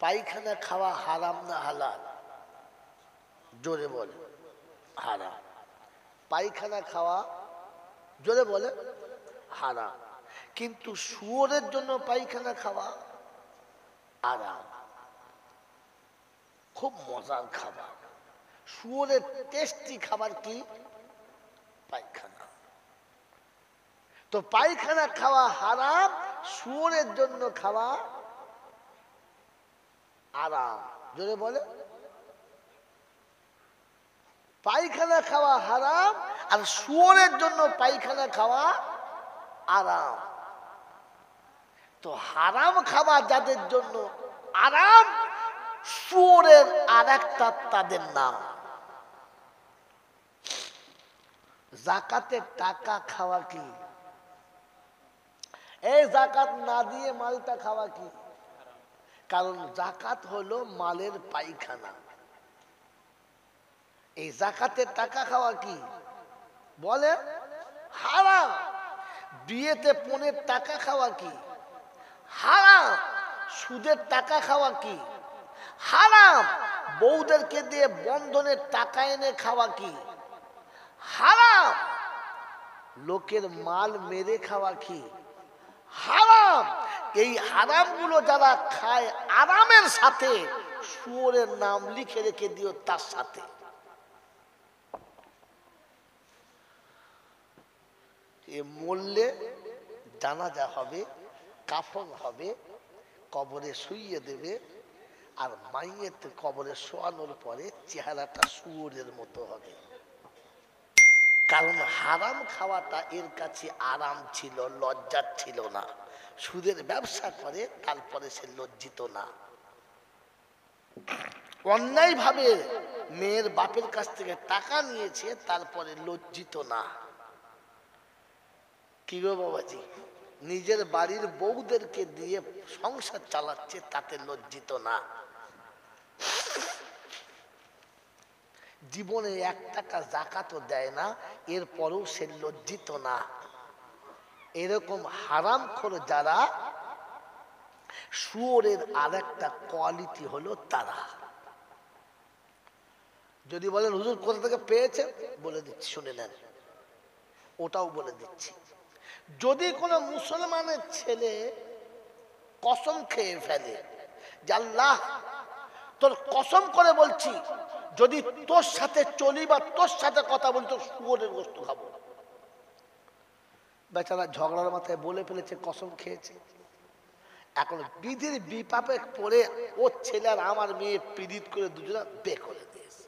পায়খানা খাওয়া হারাম না হালাল? জোরে বলে হারাম। পায়খানা খাওয়া জোরে বলে হারাম, কিন্তু শুয়োরের জন্য পায়খানা খাওয়া হারাম। খুব মজার খাবার। শুয়োরের টেস্টি খাবার কি? পায়খানা। তো পায়খানা খাওয়া হারাম, শুয়োরের জন্য খাওয়া হারাম। জোরে বলে পায়খানা খাওয়া হারাম, আর শুয়োরের জন্য পায়খানা খাওয়া হারাম। তো হারাম খাওয়া যাদের জন্য হারাম, শুয়োরের আর একটা তাদের নাম। যাকাতের টাকা খাওয়া কি? এই যাকাত না দিয়ে মালটা খাওয়া কি? কারণ যাকাত হলো মালের পায়খানা। এই যাকাতের টাকা খাওয়া কি বলে? হারাম। বিয়েতে পণের টাকা খাওয়া কি? হারাম। সুদের টাকা খাওয়া কি? হারাম। বউদেরকে দিয়ে বন্ধনের টাকা এনে খাওয়া কি? হারাম। লোকের মাল মেরে খাওয়া কি? হারাম। এই হারামগুলো যারা খায়, আরামের সাথে শুয়োরের নাম লিখে রেখে দিও তার সাথে। এ মরলে জানাজা হবে, কাফন হবে, কবরে শুইয়ে দেবে, আর মাইয়েত কবরে শোয়ানোর পরে চেহারাটা শুয়োরের মতো হবে। কারণ হারাম খাওয়াটা এর কাছে আরাম ছিল, লজ্জার ছিল না। সুদের ব্যবসা করে, তারপরে সে লজ্জিত না। অন্যায় ভাবে মেয়ের বাপের কাছ থেকে টাকা নিয়েছে, তারপরে লজ্জিত না। কি গো বাবাজি, নিজের বাড়ির বউদেরকে দিয়ে সংসার চালাচ্ছে, তাতে লজ্জিত না। জীবনে 1 টাকা যাকাতও দেয় না, এরপরেও সে লজ্জিত না। এরকম হারামখোর যারা, শুয়োরের আর একটা কোয়ালিটি হলো তারা। যদি বলেন হুজুর কোথা থেকে পেয়েছে, বলে দিচ্ছি, শুনে নেন। ওটাও বলে দিচ্ছি। যদি কোনো মুসলমানের ছেলে কসম খেয়ে ফেলে যে আল্লাহ তোর কসম করে বলছি, যদি তোর সাথে চলি বা তোর সাথে কথা বলি, তোর শুয়োরের গোশত খাবো। বেচারা ঝগড়ার মাথায় বলে ফেলেছে, কসম খেয়েছে। এখন বিধির বিপাকে পড়ে ওর ছেলে আর আমার মেয়ে পীড়িত করে দুজনে বে করে দিয়েছে।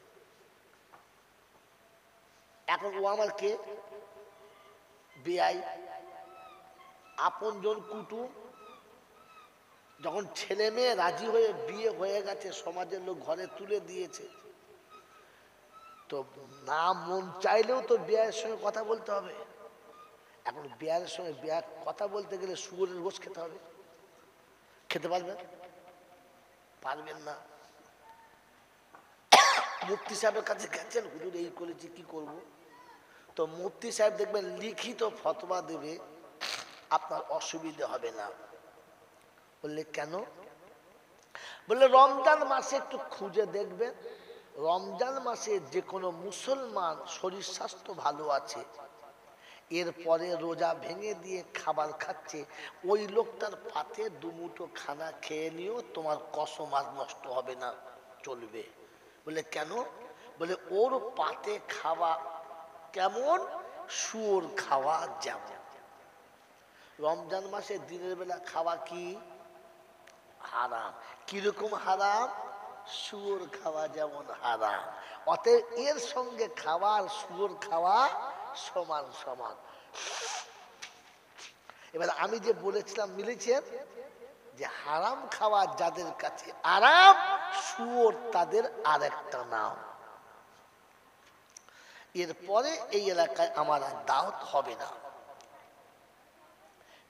এখন ও আমার কে? বেয়াই, আপনজন, কুটুম। যখন ছেলে মেয়ে রাজি হয়ে বিয়ে হয়ে গেছে, সমাজের লোক ঘরে তুলে দিয়েছে, তো না মন চাইলেও তো বিয়ের সঙ্গে কথা বলতে হবে। এখন বিয়ের সঙ্গে বিয়ে কথা বলতে গেলে শুয়োরের গোশত খেতে হবে। খেতে পারবেন? পারবেন না। মুফতি সাহেবের কাছে গেছেন, হুজুর এই করেছি, কি করব? তো মুফতি সাহেব দেখবেন লিখিত ফতোয়া দেবে, আপনার অসুবিধা হবে না। বললে কেন? বললে রমজান মাসে একটু খুঁজে দেখবেন, রমজান মাসে যে কোনো মুসলমান শরীর স্বাস্থ্য ভালো আছে, এরপরে রোজা ভেঙে দিয়ে খাবার খাচ্ছে, ওই লোকটার পাতে দুমুঠো খানা খেয়ে নিও, তোমার কসম আর নষ্ট হবে না, চলবে। বলে কেন? বলে ওর পাতে খাওয়া কেমন, শুয়োর খাওয়া যেমন। রমজান মাসে দিনের বেলা খাওয়া কি হারাম। কিরকম হারাম? শুয়োর খাওয়া যেমন হারাম। অতএব এর সঙ্গে খাওয়া আর শুয়োর খাওয়া সমান সমান। এবার আমি যে বলেছিলাম, মিলেছেন যে হারাম খাওয়া যাদের কাছে আরাম, শুয়োর তাদের আরেকটা নাম। এরপরে এই এলাকায় আমার আর দাওয়াত হবে না।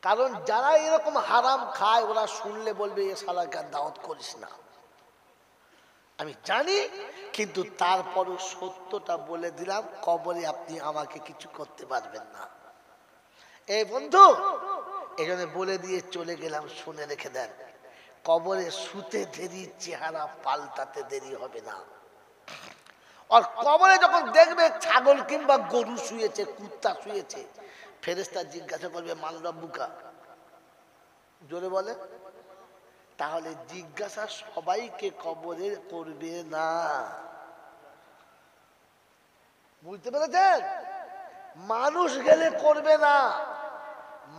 কারণ যারা এরকম হারাম খায়, ওরা শুনলে বলবে এ শালাকে আর দাওয়াত করিস না। আমি জানি, কিন্তু তারপরও সত্যটা বলে দিলাম, কবরে আপনি আমাকে কিছু করতে পারবেন না। এই বন্ধু, এই জন্য বলে দিয়ে চলে গেলাম, শুনে রেখে দেন, কবরে শুতে দেরি, চেহারা পাল্টাতে দেরি হবে না। আর কবরে যখন দেখবে ছাগল কিংবা গরু শুয়েছে, কুত্তা শুয়েছে, ফেরেশতা জিজ্ঞাসা করবে মান রব্বুকা, জোরে বলে। তাহলে জিজ্ঞাসা সবাইকে কবরে করবে না, বুঝতে পেরেছেন? মানুষ গেলে করবে না,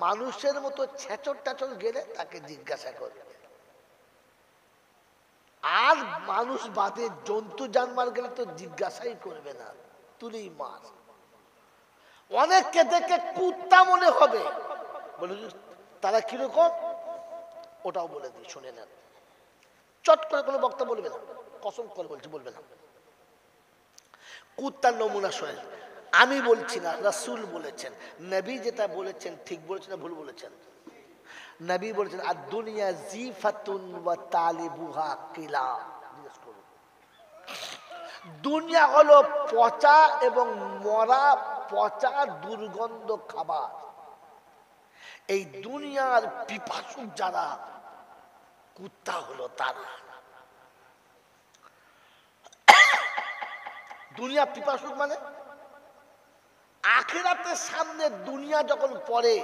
মানুষের মতো ছেচর টাচর গেলে তাকে জিজ্ঞাসা করবে। আর মানুষ বাদে জন্তু জানবার গেলে তো জিজ্ঞাসাই করবে না, তুলেই মার। অনেককে দেখে কুত্তা মনে হবে, বলে তারা কিরকম ওটাও বলে দিই, শুনে নেন। চট করে কোনো বক্তা বলবে না, কসম করে বলছি বলবে না। কুত্তার নমুনা শোনেন, আমি বলছি না, রাসূল বলেছেন। নবী যেটা বলেছেন ঠিক বলেছেন না ভুল বলেছেন? নবী বলেছেন আর দুনিয়া জিফাতুন ওয়া তালিবুহা কিলা। জিজ্ঞেস করুন, দুনিয়া হলো পচা এবং মরা, পচা দুর্গন্ধ খাবার। এই দুনিয়ার পিপাসুক যারা, কুত্তা হলো তারা। দুনিয়া পিপাসুক মানে আখিরাতের সামনে দুনিয়া যখন পড়ে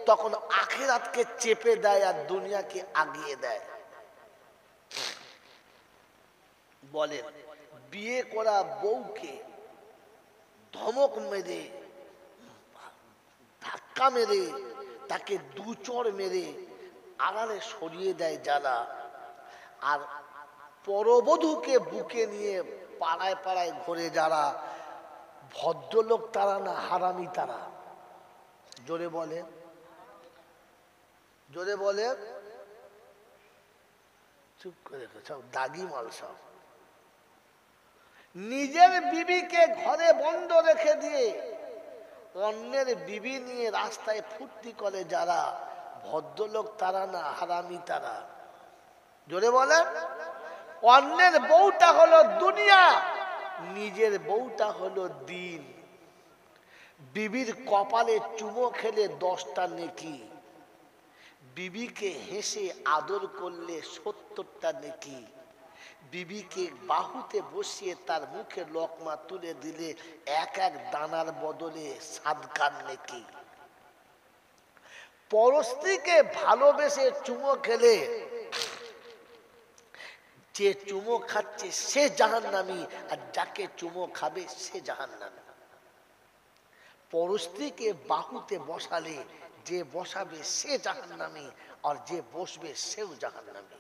তখন আখিরাতকে চেপে দেয় আর দুনিয়াকে আগিয়ে দেয়। বলেন, বিয়ে করা বউকে ধমক মেরে, ধাক্কা মেরে, তাকে দু চড় মেরে আড়ালে সরিয়ে দেয় যারা, আর পরবধূকে বুকে নিয়ে পাড়ায় পাড়ায় ঘুরে যারা, ভদ্রলোক তারা না হারামি তারা? জোরে বলে, জোরে বলে। চুপ করে সব দাগি মাল সব। নিজের বিবিকে ঘরে বন্ধ রেখে দিয়ে অন্যের বিবি নিয়ে রাস্তায় ফুর্তি করে যারা, ভদ্রলোক তারা না হারামি তারা? জোরে বলে। অন্যের বউটা হলো দুনিয়া, নিজের বউটা হলো দিন। বিবির কপালে চুমো খেলে 10টা নেকি, বিবিকে হেসে আদর করলে 70টা নেকি, বিবিকে বাহুতে বসিয়ে তার মুখে লোকমা তুলে দিলে এক এক দানার বদলে সাদকার নেকি। পরস্ত্রীকে ভালোবেসে চুমো খেলে যে চুমো খাচ্ছে সে জাহান্নামী, আর যাকে চুমো খাবে সে জাহান্নামী। পরস্ত্রীকে বাহুতে বসালে যে বসাবে সে জাহান্নামী, আর যে বসবে সেও জাহান্নামী।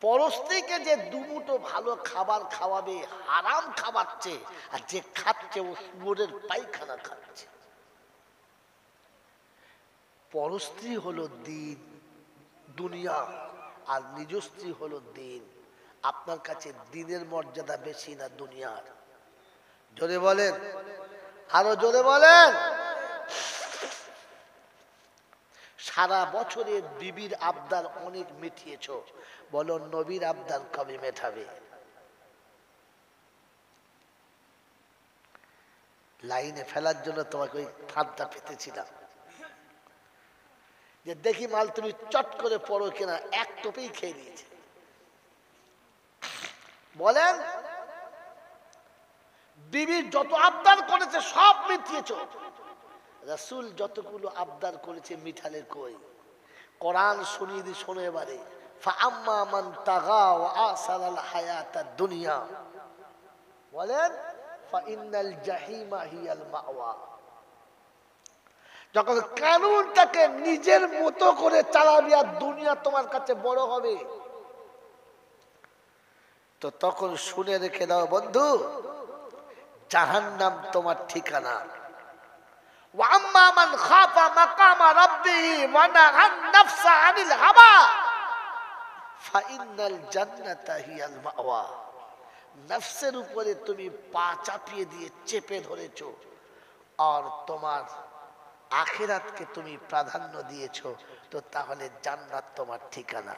পরস্ত্রীকে যে দুমুঠো ভালো খাবার খাওয়াবে হারাম খাওয়াচ্ছে, আর যে খাচ্ছে ও শুয়োরের পায়খানা খাচ্ছে। পরস্ত্রী হলো দিন, দুনিয়া, আর নিজ স্ত্রী হলো দিন। আপনার কাছে দিনের মর্যাদা বেশি না দুনিয়ার? জোরে বলেন, আরো জোরে বলেন। সারা বছরে বিবির আবদার অনেক মিটিয়েছ, বলো নবীর আবদার কবে মেটাবে? লাইনে ফেলার জন্য তোমাকে ওই ফাঁদটা পেতেছিলাম, যে দেখি মাল তুমি চট করে পড়ো কিনা। এক টোপেই খেয়ে নিয়েছে। বলেন, বিবি যত আবদার করেছে সব মিটিয়েছ, রাসূল যতগুলো আবদার করেছে মিঠালে কই? কোরআন শুনিয়ে দি, শোনো এবারে। ফাআম্মা মান তাগা ওয়া আসারাল হায়াতাদ দুনিয়া, বলেন ফাইন্নাল জাহিমা হিয়াল মাওয়া। যখন কানুনটাকে নিজের মতো করে চালাবি আর দুনিয়া তোমার কাছে বড় হবে, তো তখন শুনে রেখে দাও বন্ধু, জাহান্নাম তোমার ঠিকানা। ওয়া আম্মা মান খাফা মাকামা রাব্বিহি ওয়া নাহান নাফসা আনিল হাওয়া ফাইন্নাল জান্নাতা হিয়াল মাওয়া। নফসের উপরে তুমি পা চাপিয়ে দিয়ে চেপে ধরেছো, আর তোমার আখিরাতকে তুমি প্রাধান্য দিয়েছো, তো তাহলে জান্নাত তোমার ঠিকানা।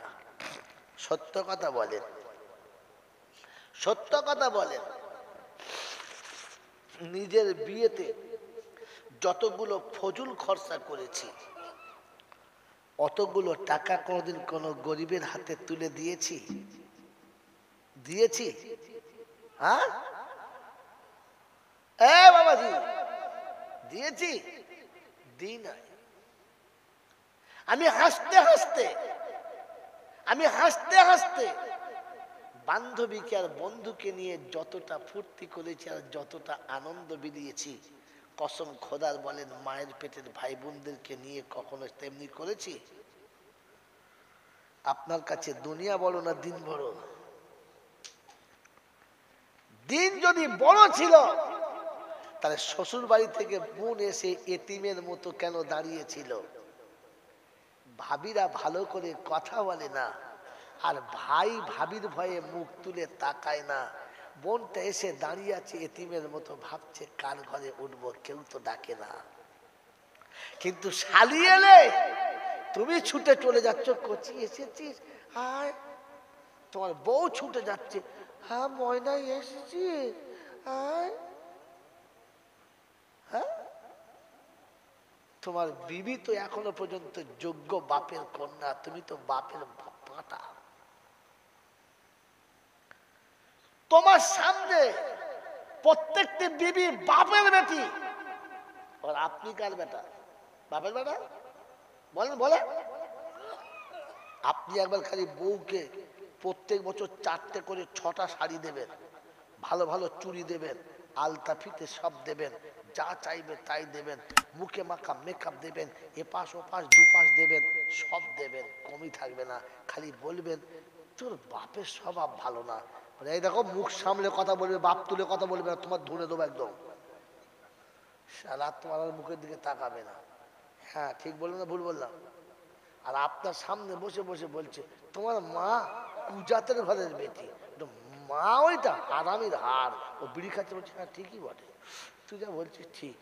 সত্য কথা বলেন, সত্য কথা বলেন। নিজের বিয়েতে যতগুলো ফজুল খরচা করেছি, অতগুলো টাকা কোনোদিন কোনো গরিবের হাতে তুলে দিয়েছি? দিয়েছি? হ্যাঁ বাবাজি, দিয়েছি? দিই নাই। আমি হাসতে হাসতে বান্ধবীকে আর বন্ধুকে নিয়ে যতটা ফুর্তি করেছি আর যতটা আনন্দ বিলিয়েছি, কসম খোদার বলেন মায়ের পেটের ভাই বোনদেরকে নিয়ে কখনো তেমনি করেছি? আপনার কাছে দুনিয়া বড় না দিন বড়? দিন যদি বড় ছিল তাহলে শ্বশুর বাড়ি থেকে বোন এসে এতিমের মতো কেন দাঁড়িয়েছিল? ভাবিরা ভালো করে কথা বলে না, আর ভাই ভাবির ভয়ে মুখ তুলে তাকায় না। বোনটা এসে দাঁড়িয়ে আছে এতিমের মতো, ভাবছে কার ঘরে উঠবো, কেউ তো ডাকে না। কিন্তু শালি এলে তুমি ছুটে চলে যাচ্ছ, কচি এসেছিস, আয়। তোমার বউ ছুটে যাচ্ছে, হ্যাঁ ময়নাই এসেছি, আয়। হ্যাঁ, তোমার বিবি তো এখনো পর্যন্ত যোগ্য বাপের কন্যা, তুমি তো বাপের পাটা। তোমার সামনে প্রত্যেকটি বিবি বাপের বেটি, আর আপনি কার বেটা? বাপের বেটা বলেন, বলে। আপনি একবার খালি বউকে প্রত্যেক বছর 4টে করে 6টা শাড়ি দেবেন, ভালো ভালো চুড়ি দেবেন, আলতা ফিতে সব দেবেন, যা চাইবে তাই দেবেন, মুখে মাখা মেকআপ দেবেন, এপাশ ওপাশ দুপাশ দেবেন, সব দেবেন, কমই থাকবে না। খালি বলবেন তোর বাপের স্বভাব ভালো না। এই দেখো, মুখ সামলে কথা বলবে, বাপ তুলে কথা বলবে না, তোমার ধুনে দেবো একদম। সারা তোমার মুখের দিকে তাকাবে না। হ্যাঁ ঠিক বললাম না ভুল বললাম? আর আপনার সামনে বসে বসে বলছে তোমার মা কুজাতের ঘরের বেটি, মা ওইটা আরামির হার, ও বিড়ি খাচ্ছে। বলছে হ্যাঁ ঠিকই বটে, তুই যা বলছিস ঠিক।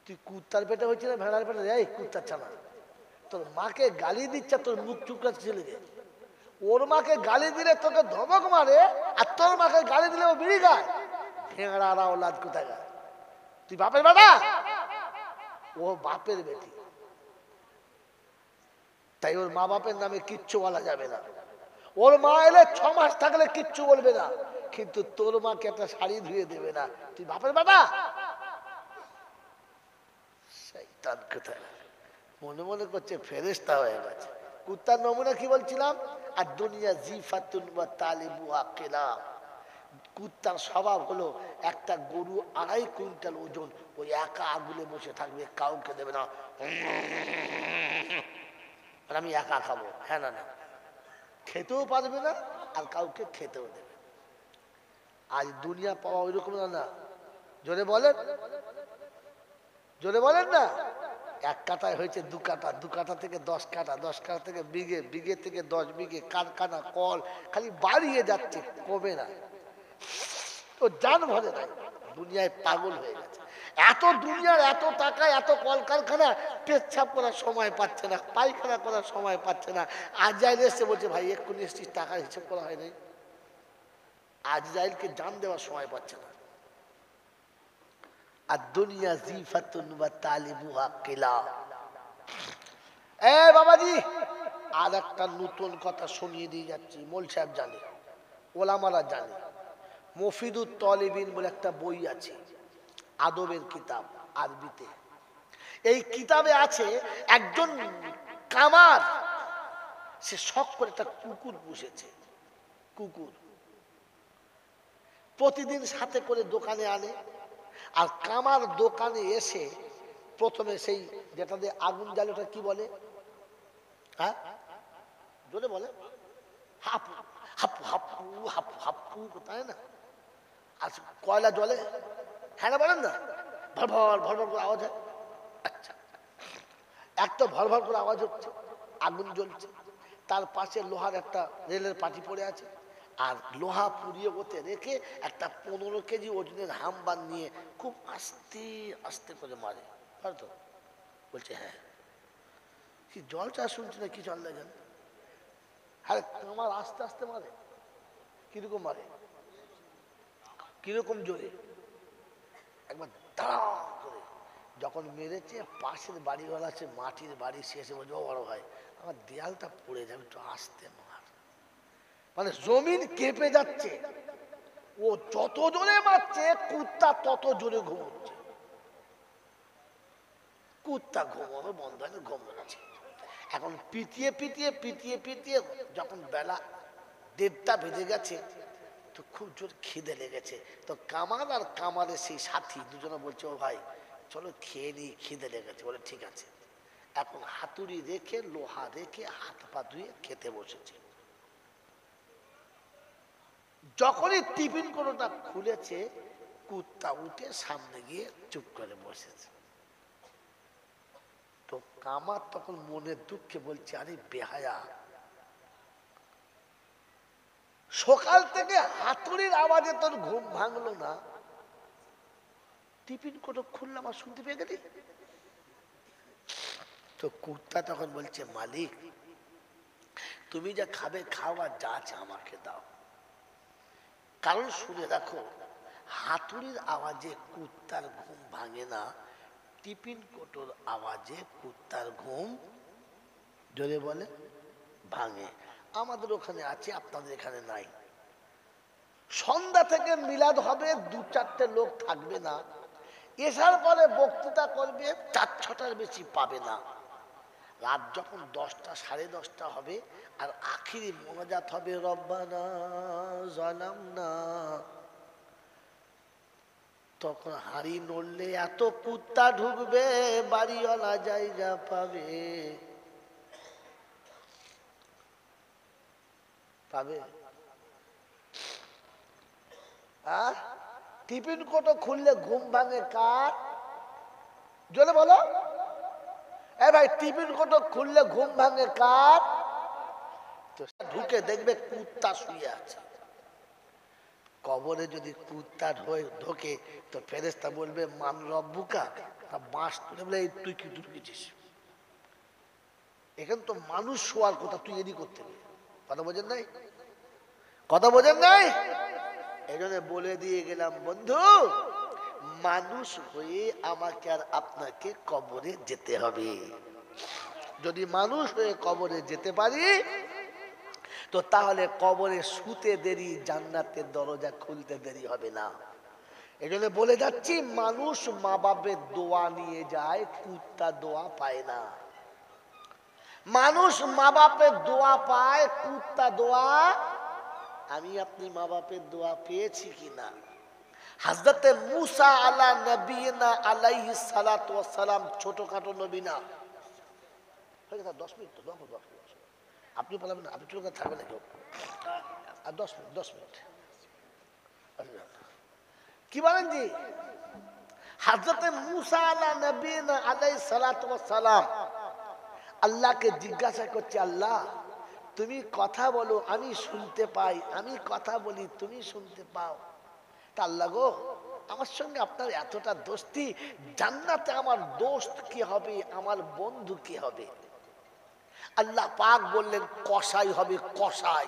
তুই কুত্তার পেটে হয়েছে না ভেড়ার পেটে? এই কুত্তার ছানা, তোর মাকে গালি দিচ্ছে, তোর মুখ চুপড়াচ্ছে ছেলেকে। ওর মাকে গালি দিলে তোকে ধমক মারে, আর তোর মাকে গালি দিলে ও বিড়ি খায়। ভেড়ারা ওলাদ কোথায় গায়? তুই বাপের বেটা, ও বাপের বেটি। তাই ওর মা বাপের নামে কিচ্ছু বলা যাবে না। ওর মা এলে 6 মাস থাকলে কিচ্ছু বলবে না, কিন্তু তোর মাকে একটা শাড়ি ধুয়ে দেবে না। তুই বাপের বেটা? শয়তান কোথায়, মনে মনে করছে ফেরেশতা হয়ে গেছে। কুত্তার নমুনা কি বলছিলাম? আর দুনিয়া জিফাতুন ওয়া তালিবুহা কিলাব। কুত্তার স্বভাব হলো একটা গরু 2.5 কুইন্টাল ওজন, ওই একা আগুলে বসে থাকবে, কাউকে দেবে না। আমি একা খাবো, হ্যাঁ না না, খেতেও পারবে না আর কাউকে খেতেও দেবে। আজ দুনিয়া পাওয়া ওই রকম না। জোরে বলেন, জোরে বলেন না। 1 কাঠায় হয়েছে 2 কাঠা, 2 কাঠা থেকে 10 কাঠা, 10 কাঠা থেকে বিঘে, বিঘে থেকে 10 বিঘে, কারখানা, কল, খালি বাড়িয়ে যাচ্ছে, কমে না। তো জান ভরে নাই, দুনিয়ায় পাগল হয়ে গেছে। এত দুনিয়ার এত টাকা, এত কলকারখানা, পেচ্ছাপ করার সময় পাচ্ছে না, পায়খানা করার সময় পাচ্ছে না। আজরাইল এসে বলছে ভাই এক্ষুনি এসছিস, টাকার হিসেব করা হয়নি। আজরাইলকে জান দেওয়ার সময় পাচ্ছে না। আর দুনিয়া জিফাতুন ওয়া তালিবুহা কিলাব। বাবাজি, আর একটা নতুন কথা শুনিয়ে দিয়ে যাচ্ছি। মোল সাহেব জানে, ওলামারা জানে, মফিদুত তলিবিন বলে একটা বই আছে, আদবের কিতাব আরবিতে। এই কিতাবে আছে একজন কামার, সে শখ করে একটা কুকুর পুষেছে। কুকুর প্রতিদিন সাথে করে দোকানে আনে, আর কামার দোকানে এসে প্রথমে সেই যেটা দিয়ে আগুন জ্বালে, ওটা কি বলে? হ্যাঁ জোরে বলে, হাপু হাপু হাপু হাপু হাপু, তাই না? আর কয়লা জলে, হ্যাঁ না বলেন না, ভর ভর ভর ভর করে আওয়াজ হয়। আচ্ছা, একটা ভর ভর করে আওয়াজ হচ্ছে, আগুন জ্বলছে, তার পাশে লোহার একটা রেলের পাটি পড়ে আছে, আর লোহা পুড়িয়ে ওতে রেখে একটা 15 কেজি ওজনের হামবান নিয়ে খুব আস্তে আস্তে করে মারে। হয়তো বলছে হ্যাঁ, কি জলটা শুনছি না, কি জল জানে। হ্যাঁ, আমার আস্তে আস্তে মারে। কিরকম মারে, কিরকম জোরে? একবার দাঁড়া করে যখন মেরেছে পাশের বাড়িওয়ালা সে মাটির বাড়ি শেষে বলছে, ও বড় ভাই আমার দেয়ালটা পড়ে যাবে, একটু আসতে মার। মানে জমিন কেঁপে যাচ্ছে। ও যত জোরে মারছে কুত্তা তত জোরে ঘুমোচ্ছে। কুত্তা ঘুমানো বন্ধ হয়নি, ঘুমোচ্ছে। এখন পিটিয়ে পিটিয়ে পিটিয়ে পিটিয়ে যখন বেলা 1:30 বেজে গেছে, তো খুব জোর খিদে লেগেছে। তো কামাল আর কামালের সেই সাথী দুজনে বলছে, ও ভাই চলো খেয়ে নিই, খিদে লেগেছে। বলে ঠিক আছে। এখন হাতুড়ি রেখে লোহা রেখে হাত পা ধুয়ে খেতে বসেছে। যখনই টিফিন কোনোটা খুলেছে, কুত্তা উঠে সামনে গিয়ে চুপ করে বসেছে। তো কামার তখন মনের দুঃখে বলছে, আরে বেহায়া, সকাল থেকে হাতুড়ির আওয়াজে তোর ঘুম ভাঙলো না, টিফিন কোটো খুললাম আর শুনতে পেয়ে গেলি। তো কুত্তা তখন বলছে, মালিক তুমি যা খাবে খাও, আর যা আছে আমাকে দাও। কারণ শুনে রাখো, হাতুড়ির আওয়াজে কুত্তার ঘুম ভাঙে না, টিফিন কোটোর আওয়াজে কুত্তার ঘুম জোরে বলে ভাঙে। আমাদের ওখানে আছে, আপনাদের এখানে নাই। সন্ধ্যা থেকে মিলাদ হবে, 2-4টে লোক থাকবে না। এসার পরে বক্তৃতা করবে, 4-6টার বেশি পাবে না। রাত যখন 10টা 10:30 হবে, আর আখিরি মোনাজাত হবে, রব্বানা জালামনা। তখন হাড়ি নড়লে এত কুত্তা ঢুকবে, বাড়িওয়ালা জায়গা পাবে পাবে। টিফিন কোটো খুললে ঘুম ভাঙে কার? জোরে বলো। এ ভাই, টিফিন কোটো খুললে ঘুম ভাঙে কার? তো ঢুকে দেখবে কুত্তা শুয়ে আছে। কবরে যদি কুত্তা ঢোকে, তো ফেরেশতা বলবে, মান রব্বুকা, বাঁশ তুলে বলে, তুই কি ঢুকেছিস? এখানে তো মানুষ শোয়ার কথা, তুই এদিক করতে গেলি। কথা বোঝেন নাই? কথা বোঝেন নাই? এই জন্য বলে দিয়ে গেলাম, বন্ধু, মানুষ হয়ে আমাকে আর আপনাকে কবরে যেতে হবে। যদি মানুষ হয়ে কবরে যেতে পারি, তো তাহলে কবরে শুতে দেরি, জান্নাতের দরজা খুলতে দেরি হবে না। এই জন্য বলে যাচ্ছি, মানুষ মা বাপের দোয়া নিয়ে যায়, কুত্তা দোয়া পায় না। মানুষ মা বাপের দোয়া পায়, কুত্তা দোয়া। আমি আপনি মা বাপের দোয়া পেয়েছি কিনা? হযরতে মুসা আলা নবিয়িনা আলাইহিস সালাতু ওয়াস সালাম ছোটখাটো নবী না। হয়ে গেছে 10 মিনিট, তো 10 মিনিট আপনি বলবেন না, আপনি চলে থাকবেন না কেউ, আর 10 মিনিট কি বলেন জি? হযরতে মুসা আলা নবিয়িনা আলাইহিস সালাতু ওয়াস সালাম আল্লাহকে জিজ্ঞাসা করছে, আল্লাহ তুমি কথা বলো আমি শুনতে পাই, আমি কথা বলি তুমি শুনতে পাও, তা আল্লাহ গো, আমার সঙ্গে আপনার এতটা দোস্তি, জান্নাতে আমার দোস্ত কি হবে, আমার বন্ধু কি হবে? আল্লাহ পাক বললেন, কসাই হবে, কসাই।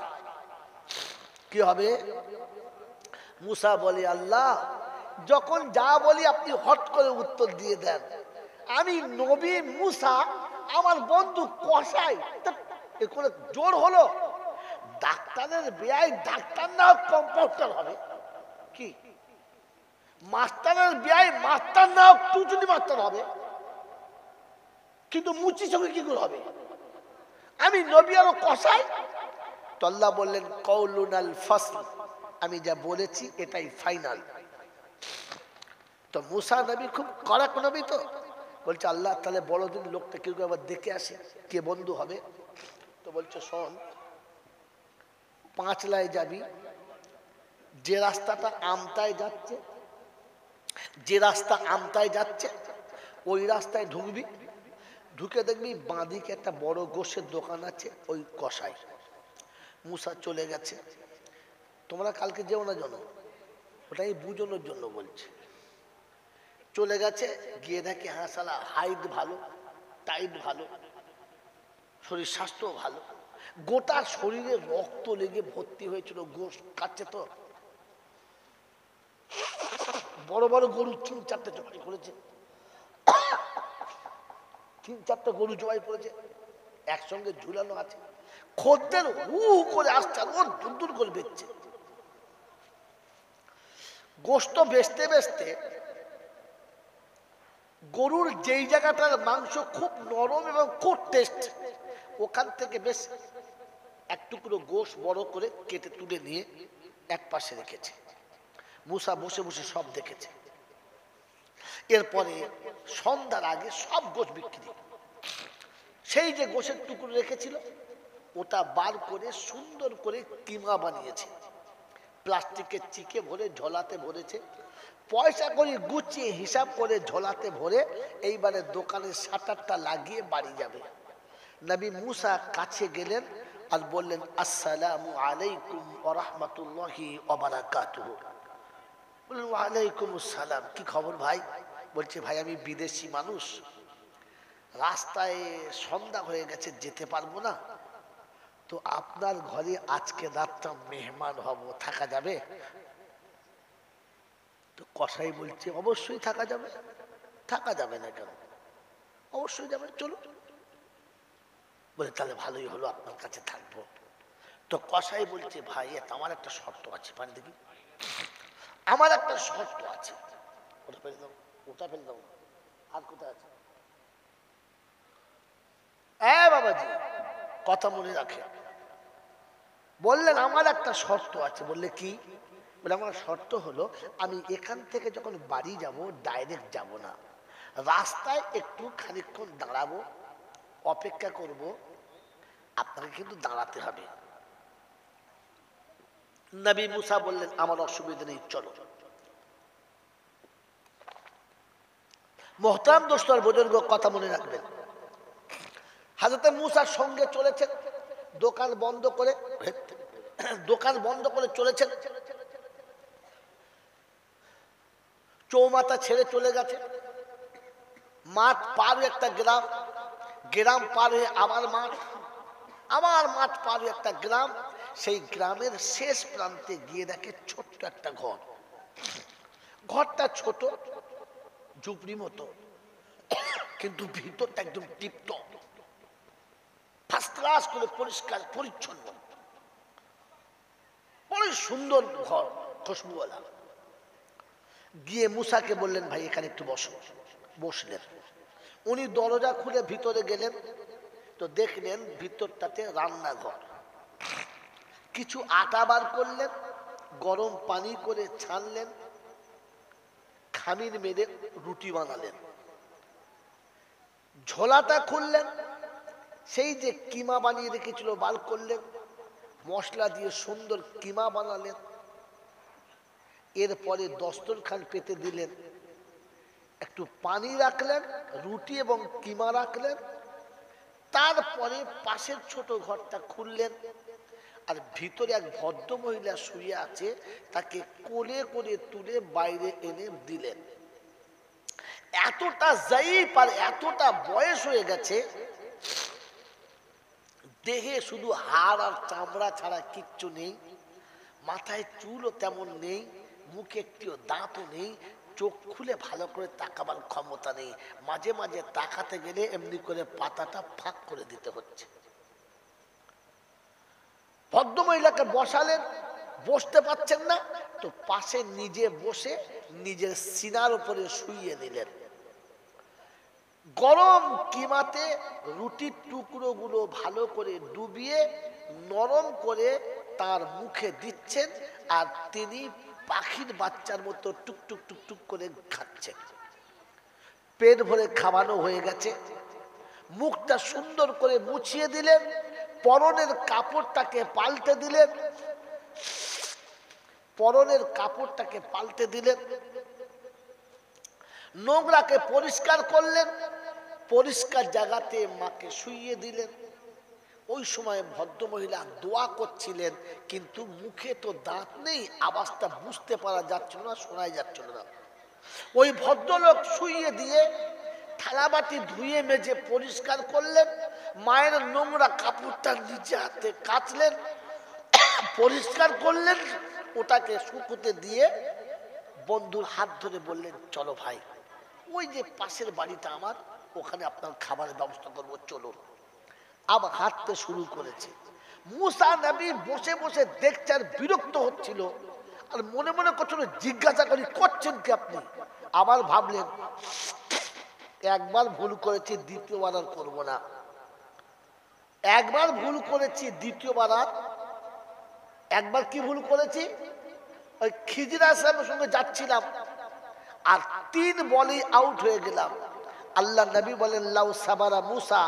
কি হবে? মুসা বলে, আল্লাহ যখন যা বলি আপনি হট করে উত্তর দিয়ে দেন। আমি নবী মুসা, আমার বন্ধু কসাই, এ করে জোর হলো। ডাক্তারের বেয়াই ডাক্তার না কম্পাউন্ডার হবে কি? মাস্টারের বেয়াই মাস্টার না টুচুনি মাস্টার হবে, কিন্তু মুচি সঙ্গে কি করে হবে? আমি নবী আর কসাই? তো আল্লাহ বললেন, কওলুন আল ফাসল, আমি যা বলেছি এটাই ফাইনাল। তো মুসা নবী খুব কড়াক নবী, তো বলছে, আল্লাহ তাহলে বড়দিন লোকটা কেউ আবার দেখে আসে, কে বন্ধু হবে? তো বলছে, শোন, 5 যাবি, যে রাস্তাটা আমতায় যাচ্ছে, যে রাস্তা আমতায় যাচ্ছে ওই রাস্তায় ঢুকবি, ঢুকে দেখবি বাঁদিকে একটা বড় গোশের দোকান আছে, ওই কসাই। মুসা চলে গেছে। তোমরা কালকে যেও না জানো, ওটাই বুঝানোর জন্য বলছে। চলে গেছে, গিয়ে দেখে হ্যাঁ শালা হাইট ভালো, টাইট ভালো, শরীর স্বাস্থ্য ভালো, গোটা শরীরে রক্ত লেগে ভর্তি হয়েছিল, গোশ খাচ্ছে তো, বড় বড় গরু 3-4টে জবাই করেছে। 3-4টা গরু জবাই করেছে, একসঙ্গে ঝুলানো আছে, খদ্দের হু হু করে আসছে আর ওর দূর দূর করে বেচছে। গোস্ত বেচতে বেচতে গরুর যেই জায়গাটার মাংস খুব নরম এবং খুব টেস্ট, ওখান থেকে বেশ এক টুকরো গোশ বড় করে কেটে তুলে নিয়ে এক পাশে রেখেছে। মুসা বসে বসে সব দেখেছে। এরপরে সন্ধ্যার আগে সব গোশ বিক্রি, সেই যে গোশের টুকরো রেখেছিল ওটা বার করে সুন্দর করে কিমা বানিয়েছে, প্লাস্টিকের চিকে ভরে ঝোলাতে ভরেছে, পয়সা করে গুছিয়ে হিসাব করে ঝোলাতে ভরে এইবারে দোকানের শাটারটা লাগিয়ে বাড়ি যাবে। নবী মুসা কাছে গেলেন আর বললেন, আসসালামু আলাইকুম ওয়া রাহমাতুল্লাহি ওয়া বারাকাতুহু। বললেন, ওয়া আলাইকুম আসসালাম, কি খবর ভাই? বলছে, ভাই আমি বিদেশি মানুষ, রাস্তায় সন্ধ্যা হয়ে গেছে, যেতে পারবো না, তো আপনার ঘরে আজকে রাতটা মেহমান হব, থাকা যাবে? তো কসাই বলছে, অবশ্যই থাকা যাবে, থাকা যাবে না কেন, অবশ্যই যাবে, চলো। বলে, তাহলে ভালোই হলো, আপনার কাছে থাকবো। তো কসাই বলছে, ভাই আমার একটা শর্ত আছে, পানি দেখি, আমার একটা শর্ত আছে। ওটা ফেলে দাও, ওটা ফেলে দাও, আর কোথায় আছে? বাবাজি কথা মনে রাখে। বললেন, আমার একটা শর্ত আছে। বললে, কি? বলে, আমার শর্ত হলো আমি এখান থেকে যখন বাড়ি যাব ডাইরেক্ট যাব না, রাস্তায় একটু খানিকক্ষণ দাঁড়াবো, অপেক্ষা করব, আপনাকে কিন্তু দাঁড়াতে হবে। নবী মুসা বললেন, আমার অসুবিধা নেই, চলো। মোহতারাম দোস্ত আর বুজুর্গ, কথা মনে রাখবেন, হযরত মুসার সঙ্গে চলেছেন, দোকান বন্ধ করে চলেছেন, চৌমাথা ছেড়ে চলে গেছে, মাঠ পার হয়ে একটা গ্রাম, গ্রাম পার হয়ে আবার মাঠ, আবার মাঠ পার হয়ে একটা গ্রাম, সেই গ্রামের শেষ প্রান্তে গিয়ে দেখে ছোট্ট একটা ঘর। ঘরটা ছোট, ঝুপড়ি মতো, কিন্তু ভিতরটা একদম টিপটপ, ফার্স্ট ক্লাস করে পরিষ্কার পরিচ্ছন্ন, বড় সুন্দর ঘর, খুশবুওয়ালা। গিয়ে মুসাকে বললেন, ভাই এখানে একটু বসো। বসলেন। উনি দরজা খুলে ভিতরে গেলেন, তো দেখলেন ভিতরটাতে রান্নাঘর। কিছু আটা বার করলেন, গরম পানি করে ছানলেন, খামির মেরে রুটি বানালেন। ঝোলাটা খুললেন, সেই যে কিমা বানিয়ে রেখেছিল বার করলেন, মশলা দিয়ে সুন্দর কিমা বানালেন। এরপরে দস্তরখান পেতে দিলেন, একটু পানি রাখলেন, রুটি এবং কিমা রাখলেন। তারপরে পাশের ছোট ঘরটা খুললেন, আর ভিতরে এক ভদ্র মহিলা শুয়ে আছে, তাকে কোলে করে তুলে বাইরে এনে দিলেন। এতটা জাইফ আর এতটা বয়স হয়ে গেছে, দেহে শুধু হাড় আর চামড়া ছাড়া কিচ্ছু নেই, মাথায় চুলও তেমন নেই, মুখে একটিও দাঁতও নেই, চোখ খুলে ভালো করে তাকাবার ক্ষমতা নেই, মাঝে মাঝে তাকাতে গেলে এমনি করে পাতাটা ফাঁক করে দিতে হচ্ছে। ভদ্রমহিলাকে বসালেন, বসতে পারছেন না, তো পাশে নিজে বসে নিজের সিনার উপরে শুইয়ে নিলেন। গরম কিমাতে রুটির টুকরোগুলো ভালো করে ডুবিয়ে নরম করে তার মুখে দিচ্ছেন, আর তিনি পাখির বাচ্চার মতো টুকটুক টুকটুক করে খাচ্ছেন। পেট ভরে খাওয়ানো হয়ে গেছে, মুখটা সুন্দর করে মুছিয়ে দিলেন, পরনের কাপড়টাকে পাল্টে দিলেন, নোংরাকে পরিষ্কার করলেন, পরিষ্কার জায়গাতে মাকে শুইয়ে দিলেন। ওই সময় ভদ্রমহিলা দোয়া করছিলেন, কিন্তু মুখে তো দাঁত নেই, আওয়াজটা বুঝতে পারা যাচ্ছিল না, শোনাই যাচ্ছিল না। ওই ভদ্রলোক শুইয়ে দিয়ে থালাবাটি ধুয়ে মেজে পরিষ্কার করলেন, মায়ের নোংরা কাপড়টা নিজে হাতে কাচলেন, পরিষ্কার করলেন, ওটাকে শুকোতে দিয়ে বন্ধুর হাত ধরে বললেন, চলো ভাই, ওই যে পাশের বাড়িটা আমার, ওখানে আপনার খাবারের ব্যবস্থা করবো, চলুন। আবার হাঁটতে শুরু করেছে। মুসা নবী বসে বসে দেখছে আর বিরক্ত হচ্ছিল, আর মনে মনে করছিল জিজ্ঞাসা করি করছেন কি আপনি। আবার ভাবলেন একবার ভুল করেছি, দ্বিতীয়বার আর করবো না। একবার ভুল করেছি, দ্বিতীয়বার আর। একবার কি ভুল করেছি, ওই খিজির আলাইহিস সঙ্গে যাচ্ছিলাম আর 3 বলে আউট হয়ে গেলাম। আল্লাহ নবী বলেন লাউ সাবারা মুসা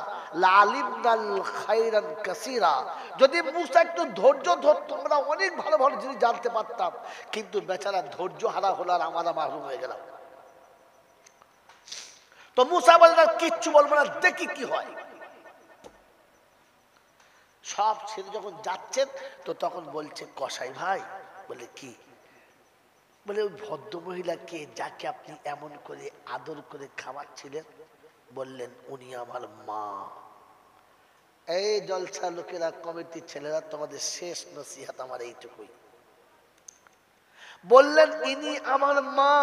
লালিমনাল খায়রান কাসীরা, যদি মুসা একটু ধৈর্য ধরতো আমরা অনেক ভালো ভালো জিনিস জানতে পারতাম, কিন্তু বেচারা ধৈর্য হারা হলো আর আমরা মাহরুম হয়ে গেলাম। তো মুসা বলেন কিচ্ছু বলবো না, দেখি কি হয়। সব ছেড়ে যখন যাচ্ছেন তো তখন বলছে কসাই ভাই, বলে কি, বলে ওই ভদ্র মহিলাকে যাকে আপনি এমন করে আদর করে খাওয়াচ্ছিলেন, বললেন উনি আমার মা। এই জলসা লোকেরা, কমিটির ছেলেরা, তোমাদের শেষ নসিহত আমার এইটুকুই। বললেন ইনি আমার মা।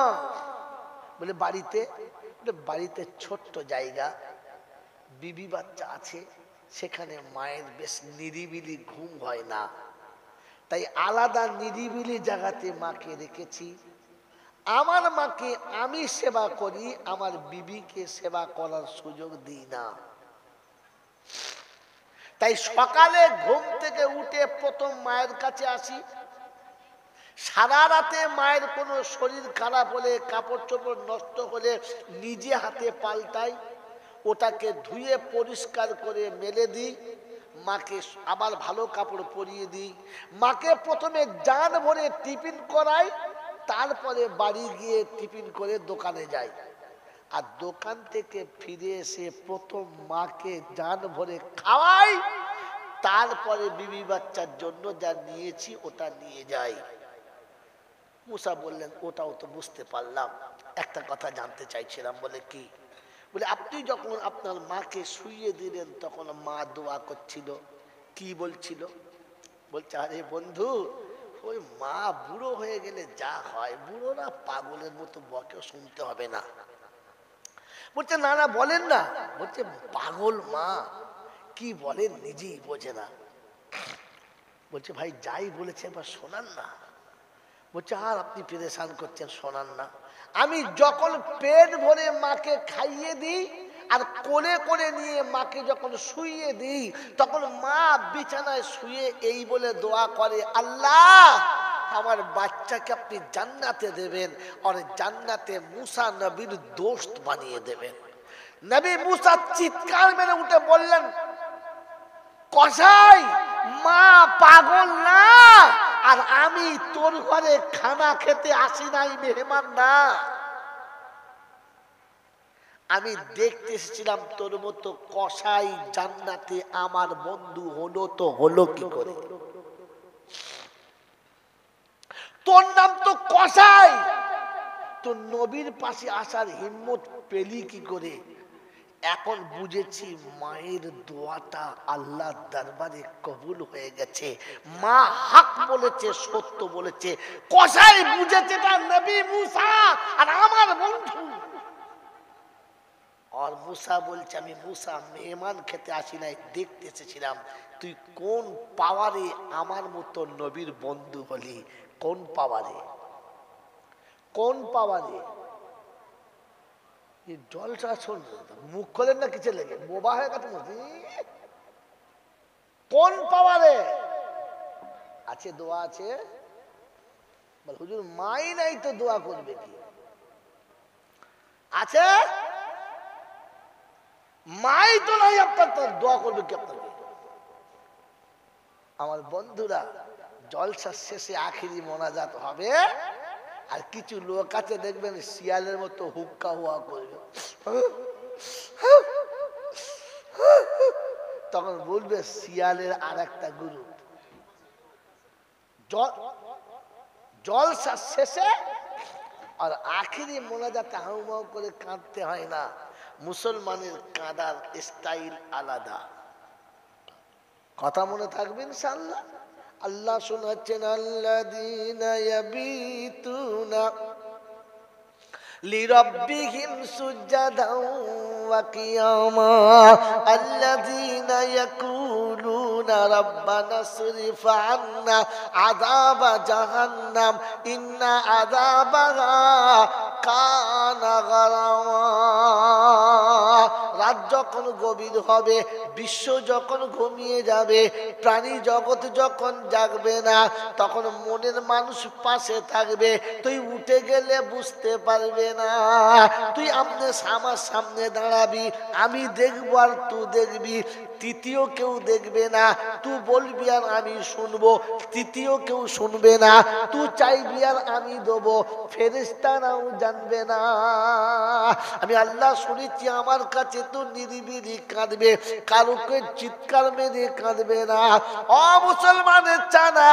বলে বাড়িতে, বাড়িতে ছোট্ট জায়গা, বিবি বাচ্চা আছে, সেখানে মায়ের বেশ নিরিবিলি ঘুম হয় না, তাই আলাদা নিরিবিলি জায়গাতে মাকে রেখেছি। আমার মাকে আমি সেবা করি, আমার বিবিকে সেবা করার সুযোগ দিই না। তাই সকালে ঘুম থেকে উঠে প্রথম মায়ের কাছে আসি, সারা রাতে মায়ের কোনো শরীর খারাপ হলে, কাপড় চোপড় নষ্ট হলে নিজে হাতে পাল্টাই, ওটাকে ধুয়ে পরিষ্কার করে মেলে দিই, মাকে আবার ভালো কাপড় পরিয়ে দিই। মাকে প্রথমে জান ভরে টিফিন করাই, তারপরে বাড়ি গিয়ে টিফিন করে দোকানে যাই। আর দোকান থেকে ফিরে এসে প্রথম মাকে জান ভরে খাওয়াই, তারপরে বিবি বাচ্চার জন্য যা নিয়েছি ওটা নিয়ে যাই। মুসা বললেন ওটাও তো বুঝতে পারলাম, একটা কথা জানতে চাইছিলাম। বলে কি? বলে আপনি যখন আপনার মাকে শুইয়ে দিলেন তখন মা দোয়া করছিল, কি বলছিল? বলছে আরে বন্ধু, ওই মা বুড়ো হয়ে গেলে যা হয়, বুড়োরা পাগলের মতো বকেও শুনতে হবে না। বলছে না না বলেন না। বলছে পাগল মা কি বলেন নিজেই বোঝে না। বলছে ভাই যাই বলেছে এবার শোনান না। বলছে আর আপনি পেরেশান করছেন, শোনান না। আমি যখন পেট ভরে মাকে খাইয়ে দিই আর কোলে কোলে নিয়ে মাকে যখন শুইয়ে দিই, তখন মা বিছানায় শুয়ে এই বলে দোয়া করে, আল্লাহ আমার বাচ্চাকে আপনি জান্নাতে দেবেন আর জান্নাতে মুসা নবীর দোস্ত বানিয়ে দেবেন। নবী মুসা চিৎকার মেরে উঠে বললেন, কসাই মা পাগল না, আর আমি তোর ঘরে খানা খেতে আসি নাই, মেহমান না। আমি দেখতে এসেছিলাম তোর মতো কসাই জান্নাতে আমার বন্ধু হলো, তো হলো কি করে? তোর নাম তো কসাই, তো নবীর পাশে আসার হিম্মত পেলি কি করে? এখন বুঝেছি মায়ের দোয়াটা আল্লাহর দরবারে কবুল হয়ে গেছে। মা হক বলেছে, সত্য বলেছে। কসাই বুঝেছে তার নবী মুসা আর আমার বন্ধু। আর মুসা বলছে আমি মুসা মেহমান খেতে আসি নাই, দেখতে এসেছিলাম তুই কোন পাওয়ারে আমার মতো নবীর বন্ধু হলি, কোন পাওয়ারে, কোন পাওয়ারে? জলসা শোন, মুখ খোলেন না কিছু লেগে, বোবা হয়ে গেছে। কোন পাওয়ারে আছে? দোয়া আছে। বল হুজুর মাই নাই তো দোয়া করবে কি? আছে মাই তো নাই আপনার, তো দোয়া করবে কি আপনাকে? আমার বন্ধুরা, জলসার শেষে আখিরি মোনাজাত হবে, আর কিছু লোক আছে দেখবেন শিয়ালের মতো হুক্কা হুয়া করবে, তখন বলবে শিয়ালের আর একটা গ্রুপ। জলসার শেষে আর আখিরি মোনাজাতে হাউমাউ করে কাঁদতে হয় না। মুসলমানের কাঁদার স্টাইল আলাদা। কথা মনে থাকবে ইনশাআল্লাহ। আল্লাহ শোনাচ্ছেন আল্লাযীনা ইয়াবিতুনা লিরাব্বিহিম সুজদাও ওয়া কিয়ামা আল্লাযীনা ইয়াকুলুনা রাব্বানা সরিফ আন্না আযাবা জাহান্নাম ইন্না আযাবাহা কানা গারামা। রাত যখন গভীর হবে, বিশ্ব যখন ঘুমিয়ে যাবে, প্রাণী জগৎ যখন জাগবে না, তখন মনের মানুষ পাশে থাকবে। তুই উঠে গেলে বুঝতে পারবে না। তুই আমার সামনে দাঁড়াবি, আমি দেখবো আর তুই দেখবি, তৃতীয় কেউ দেখবে না। তুই বলবি আর আমি শুনবো, তৃতীয় কেউ শুনবে না। তুই চাইবি আর আমি দেবো, ফেরেশতারাও জানবে না। আমি আল্লাহ শুনেছি আমার কাছে তো নিরিবিলি কাঁদবে, কারোকে চিৎকার মেরে কাঁদবে না। ও মুসলমানের চানা,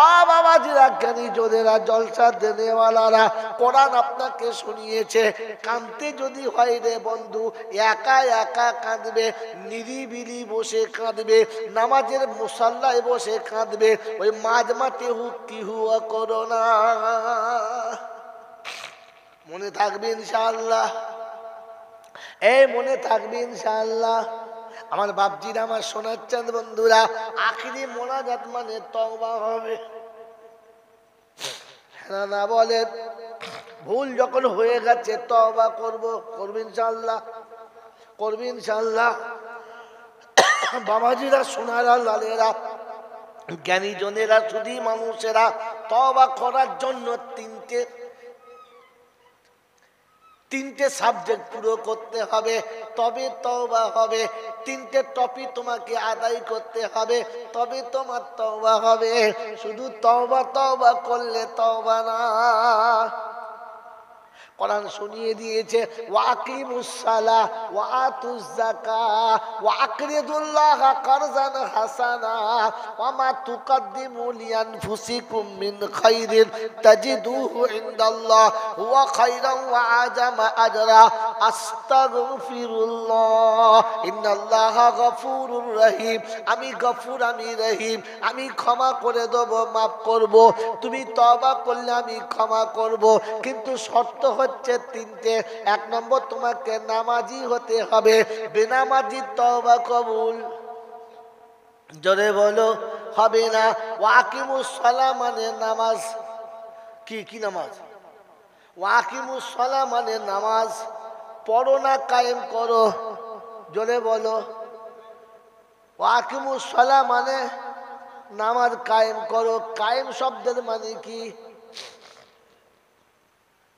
ও বাবাজিরা, জ্ঞানী জোরেরা, জলসা দেনেওয়ালারা, কোরআন আপনাকে শুনিয়েছে। কাঁদতে যদি হয় রে বন্ধু, একা একা কাঁদবে, নিরিবিলি বসে কাঁদবে, নামাজের মুসাল্লায় বসে কাঁদবে। ওই মাঝ মাঠে হুক্কি হুয়া করো না। মনে থাকবে ইনশাআল্লাহ, এই মনে থাকবে ইনশাআল্লাহ। আমার বাপজিরা, আমার সোনার চাঁদ বন্ধুরা, আখিরি মোনাজাত মানে তওবা হবে। হ্যাঁ না বলেন? ভুল যখন হয়ে গেছে তওবা করব, করবে ইনশাআল্লাহ, করবে ইনশাআল্লাহ। বাবাজিরা, সোনারা, লালেরা, জ্ঞানী জনেরা, শুধু মানুষেরা, তওবা করার জন্য তিনটে সাবজেক্ট পুরো করতে হবে, তবে তওবা হবে। তিনটে টপিক তোমাকে আদায় করতে হবে, তবে তোমার তওবা হবে। শুধু তওবা তওবা করলে তওবা না। কোরআন শুনিয়ে দিয়েছে, ওয়াকিমুস সালাহ ওয়া আতুজ যাকাহ ওয়া আকরিদুল্লাহা কারজান হাসানা ওয়া মা তুকদ্দিমু লিআনফুসিকুম মিন খাইরিন তাজিদুহু ইনদাল্লাহ হুয়া খায়রান ওয়া আযামা আজরা আস্তাগফিরুল্লাহ ইন্নাল্লাহা গফুরুর রহিম। আমি গফুর, আমি রহিম, আমি ক্ষমা করে দেব, মাফ করব। তুমি তওবা করলে আমি ক্ষমা করব, কিন্তু শর্ত হচ্ছে তিনটে। এক নম্বর, তোমাকে নামাজি হতে হবে, বেনামাজি তওবা কবুল, জোরে বলো, হবে না। ওয়াকিমুস সালাহ মানে নামাজ, কি নামাজ? ওয়াকিমুস সালাহ মানে নামাজ পড়ো না, কায়েম করো, জোরে বলো। ওয়াকিমুস সালাহ মানে নামাজ কায়েম করো। কায়েম শব্দের মানে কি?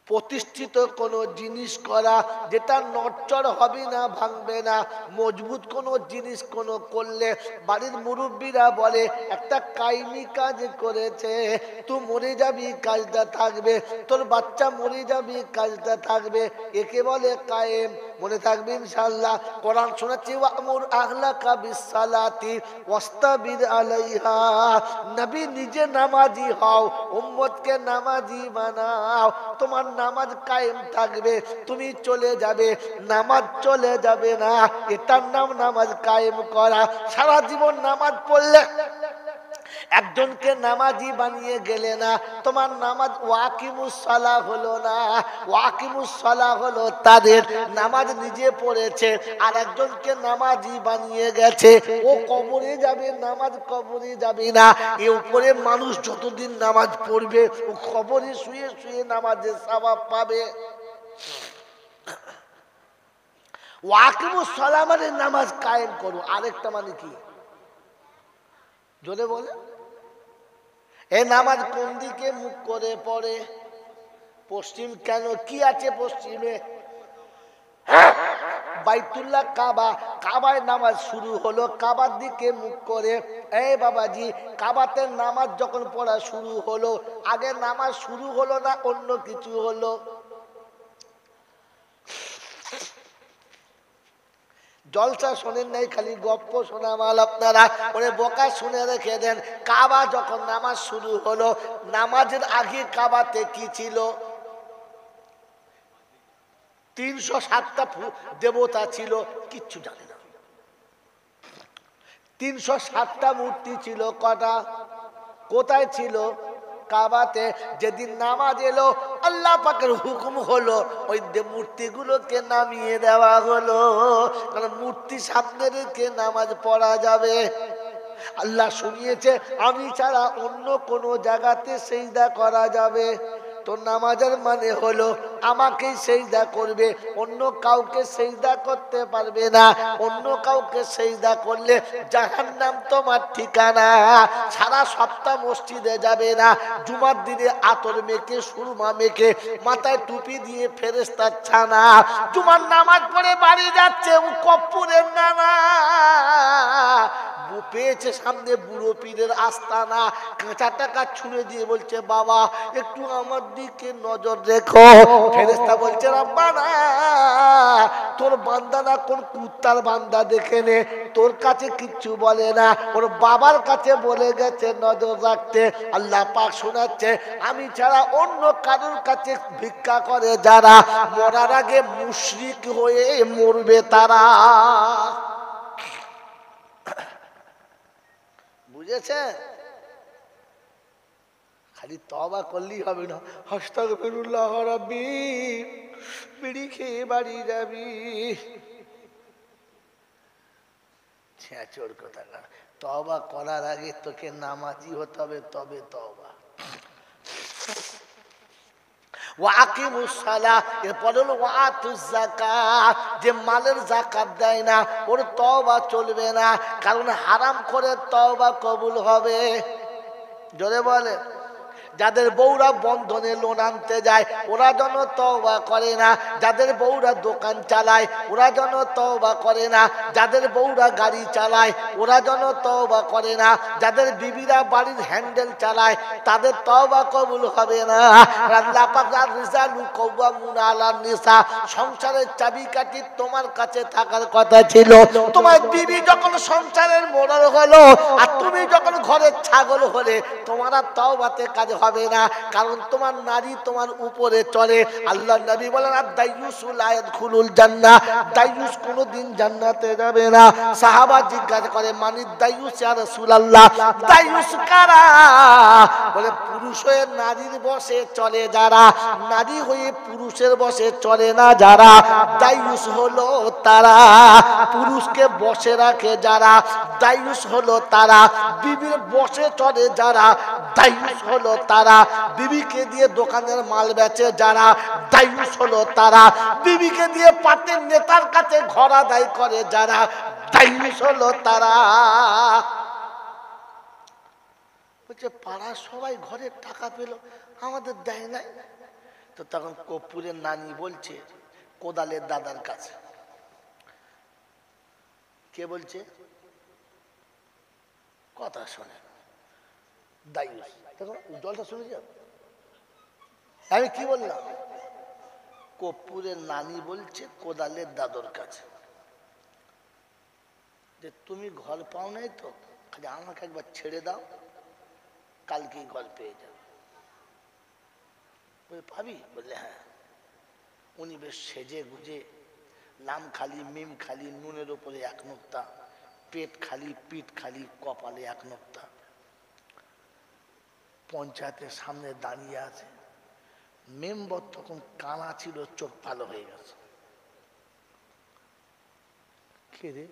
প্রতিষ্ঠিত কোনো জিনিস করা, যেটা নড়চড় হবে না, ভাঙবে না। মজবুত কোনো জিনিস কোনো করলে বাড়ির মুরব্বীরা বলে একটা কায়েমি কাজ করেছে, তুই মরে যাবি, কাজটা থাকবে, তোর বাচ্চা মরে যাবি, কাজটা থাকবে, একে বলে কায়েম। মনে থাকবে ইনশাআল্লাহ। কোরআন শোনাচ্ছি, ওয়ামুর আহলাকা বিসসালাতি ওয়াস্তাবির আলাইহা। নবী নিজে নামাজি হও, উম্মতকে নামাজি বানাও। তোমার নামাজ কায়েম থাকবে, তুমি চলে যাবে, নামাজ চলে যাবে না। এটার নাম নামাজ কায়েম করা। সারা জীবন নামাজ পড়লে একজনকে নামাজি বানিয়ে গেলে না, তোমার নামাজ ওয়াকিমুস সালাহ হলো না। ওয়াকিমুস সালাহ হলো তাদের নামাজ নিজে পড়েছে আর একজনকে নামাজি বানিয়ে গেছে, ও কবরে যাবে, নামাজ কবরে যাবে না। এ উপরে মানুষ যতদিন নামাজ পড়বে, ও কবরে শুয়ে শুয়ে নামাজের সওয়াব পাবে। ওয়াকিমুস সালাহ মানে নামাজ কায়েম করো। আরেকটা মানে কি? জোরে বলে। এ নামাজ কোন দিকে মুখ করে পড়ে? পশ্চিম। কেন? কি আছে পশ্চিমে? বাইতুল্লাহ, কাবা। কাবায় নামাজ শুরু হলো, কাবার দিকে মুখ করে। এই বাবাজি, কাবাতে নামাজ যখন পড়া শুরু হলো, আগে নামাজ শুরু হলো না অন্য কিছু হলো? জলসা শোনেন নাই, খালি গপ্প শোনা মাল আপনারা। ওরে বোকা, শুনে রেখে দেন। কাবা যখন নামাজ শুরু হলো, নামাজের আগে কাবাতে কি ছিল? 307টা দেবতা ছিল, কিচ্ছু জানে না। 307টা মূর্তি ছিল, কটা? কোথায় ছিল? কাবাতে যেদিন নামাজ এলো আল্লাহ পাকের হুকুম হলো ওই মূর্তিগুলোকে নামিয়ে দেওয়া হলো, কারণ মূর্তি সামনে রেখে নামাজ পড়া যাবে। আল্লাহ শুনিয়েছে আমি ছাড়া অন্য কোনো জায়গাতে সিজদা করা যাবে। তো নামাজের মানে হলো আমাকেই সিজদা করবে, অন্য কাউকে সিজদা করতে পারবে না। অন্য কাউকে সিজদা করলে জাহান্নাম তোমার ঠিকানা। সারা সপ্তাহ মসজিদে যাবে না, জুমার দিনে আতর মেখে সুরমা মেখে মাথায় টুপি দিয়ে ফেরেশতার ছানা জুমার নামাজ পড়ে বাড়ি যাচ্ছে, ও কপ্পুরের নানা পেয়েছে সামনে বুড়ো পীরের আস্তানা, কাঁচা টাকা ছুঁড়ে দিয়ে বলছে বাবা একটু আমার দিকে নজর রেখো। ফেরেশতা বলছে রাব্বানা তোর বান্দা না কোন কুত্তার বান্দা দেখে নে, তোর কাছে কিচ্ছু বলে না, ওর বাবার কাছে বলে গেছে নজর রাখতে। আল্লাহ পাক শোনাচ্ছে আমি ছাড়া অন্য কারোর কাছে ভিক্ষা করে যারা মরার আগে মুশরিক হয়ে মরবে তারা। বুঝেছেন? খালি তওবা করলেই হবে না, আস্তাগফিরুল্লাহ রাব্বি বিড়ি খেয়ে বাড়ি যাবি, ছেঁচড় কথা। তওবা করার আগে তোকে নামাজি হতে হবে, তবে তওবা। ওয়াকিমুস সালাহ, এরপর হলো ওয়াতুজ যাকাত, যে মালের যাকাত দেয় না ওর তওবা চলবে না, কারণ হারাম করে তওবা কবুল হবে। জোরে বলে। যাদের বউরা বন্ধনে লোন আনতে যায় ওরা যেন তওবা করে না, যাদের বউরা দোকান চালায় ওরা যেন তওবা করে না, যাদের বউরা গাড়ি চালায় ওরা যেন তওবা করে না, যাদের বিবিরা বাড়ির হ্যান্ডেল চালায় তাদের তওবা কবুল হবে না। আল্লাহ পাক রিজালু কওয়ামুনা আলান নিসা, সংসারের চাবিকাঠি তোমার কাছে থাকার কথা ছিল। তোমার বিবি যখন সংসারের মোড়ল হলো আর তুমি যখন ঘরের ছাগল হলে তোমার আর তওবাতে কাজ হবে না, কারণ তোমার নারী তোমার উপরে চলে। আল্লাহর নবী বলেন আদ-দাইয়ুসু লা ইয়াদখুলুল জান্নাহ, দাইয়ুস কোনদিন জান্নাতে যাবে না। সাহাবা জিজ্ঞাসা করে মানিদ দাইয়ুস ইয়া রাসূলুল্লাহ, দাইয়ুস কারা? বলে পুরুষ হয়ে নারীর বশে চলে যারা, নারী হয়ে পুরুষের বশে চলে না যারা, দাইয়ুস হলো তারা। পুরুষকে বশে রাখে যারা দাইয়ুস হলো তারা, বিবির বশে চলে যারা দাইয়ুস হলো তারা, বিবিকে দিয়ে দোকানের মাল বেচে যারা দাইয়ুস হলো তারা, বিবিকে দিয়ে পার্টির নেতার কাছে ঘর আদায় করে যারা দাইয়ুস হলো তারা। বলছে পাড়ার সবাই ঘরের টাকা পেল আমাদের দেয় নাই। তো তখন কর্পূরের নানি বলছে কোদালের দাদার কাছে। কে বলছে? কথা শোনে দাইয়ুস। তখন জলটা শুনে যাও, আমি কি বললাম? কর্পূরের নানি বলছে কোদালের দাদুর কাছে যে তুমি ঘর পাও নাই তো, খালি আমাকে একবার ছেড়ে দাও, কালকেই ঘর পেয়ে যাও। পাবি? বললে হ্যাঁ। উনি বেশ সেজে গুজে, নাম খালি মিম খালি, নুনের উপরে এক নোক্তা, পেট খালি পিঠ খালি, কপালে এক নোক্তা, পঞ্চায়েতের সামনে দাঁড়িয়ে আছে। মেম্বার তখন কানা ছিল, চোখ ভালো হয়ে গেছে। কে রে?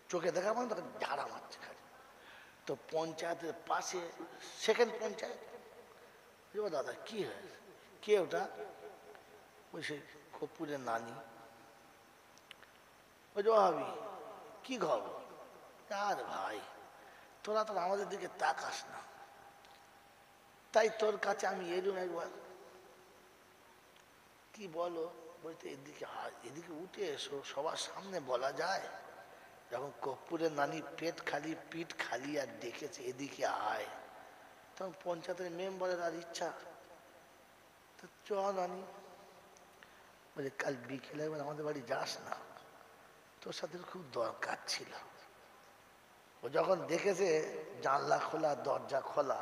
চোখে দেখা মানে তখন ঝাড়া মারছে খালি। তো পঞ্চায়েতের পাশে সেকেন্ড পঞ্চায়েত, দাদা কি হয়েছে? কে ওটা? ওই সে কর্পূরের নানি। ওই ভাবি কি খবর? আর ভাই তোরা তো আমাদের দিকে তাকাস না, তাই তোর কাছে আমি এলুম একবার। কি বলো? বলতে এদিকে এদিকে উঠে এসো, সবার সামনে বলা যায়? যখন কর্পূরের নানি পেট খালি পিঠ খালি আর ডেকেছে এদিকে আয়, তখন পঞ্চায়েতের মেম্বারের আর ইচ্ছা তো চ নানি। বলে কাল বিকেলে একবার আমাদের বাড়ি যাস না, তোর সাথে খুব দরকার ছিল। ও যখন দেখেছে জানলা খোলা দরজা খোলা,